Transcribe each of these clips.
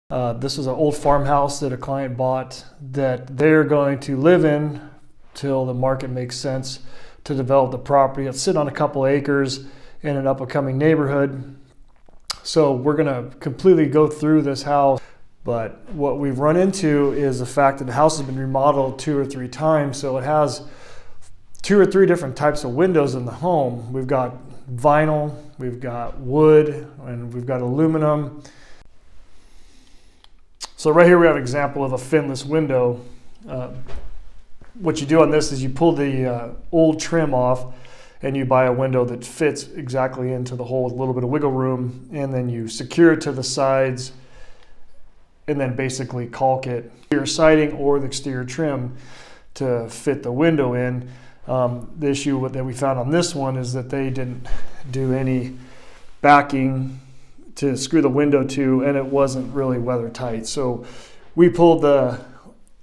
This is an old farmhouse that a client bought that they're going to live in till the market makes sense to develop the property. It's sitting on a couple acres in an up-and-coming neighborhood. So we're going to completely go through this house. But what we've run into is the fact that the house has been remodeled 2 or 3 times. So it has 2 or 3 different types of windows in the home. We've got vinyl, we've got wood, and we've got aluminum. So right here we have an example of a Finless window. What you do on this is you pull the old trim off and you buy a window that fits exactly into the hole with a little bit of wiggle room, and then you secure it to the sides and then basically caulk it, your siding or the exterior trim to fit the window in. The issue that we found on this one is that they didn't do any backing to screw the window to, and it wasn't really weather tight. So we pulled the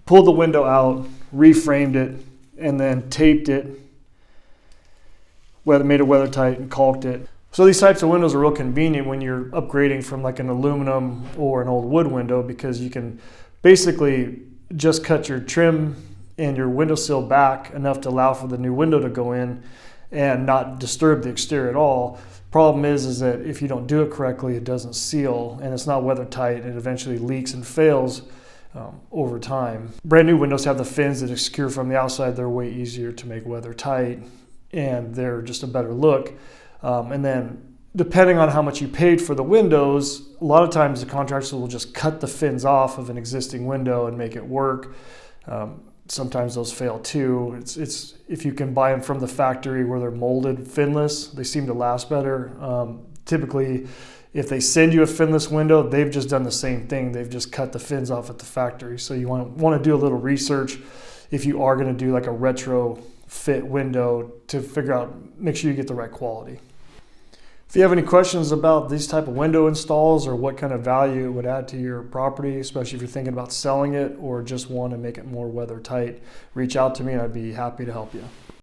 window out, reframed it, and then taped it, made it weather tight and caulked it. So these types of windows are real convenient when you're upgrading from like an aluminum or an old wood window, because you can basically just cut your trim and your windowsill back enough to allow for the new window to go in and not disturb the exterior at all. Problem is that if you don't do it correctly, it doesn't seal and it's not weather tight, and it eventually leaks and fails over time. Brand new windows have the fins that secure from the outside. They're way easier to make weather tight and they're just a better look. And then depending on how much you paid for the windows, a lot of times the contractors will just cut the fins off of an existing window and make it work. Sometimes those fail too. It's if you can buy them from the factory where they're molded Finless, they seem to last better. Typically, if they send you a Finless window, they've just done the same thing. They've just cut the fins off at the factory. So you want to do a little research if you are going to do like a retro fit window to figure out, make sure you get the right quality. If you have any questions about these type of window installs or what kind of value it would add to your property, especially if you're thinking about selling it or just want to make it more weather tight, reach out to me and I'd be happy to help you.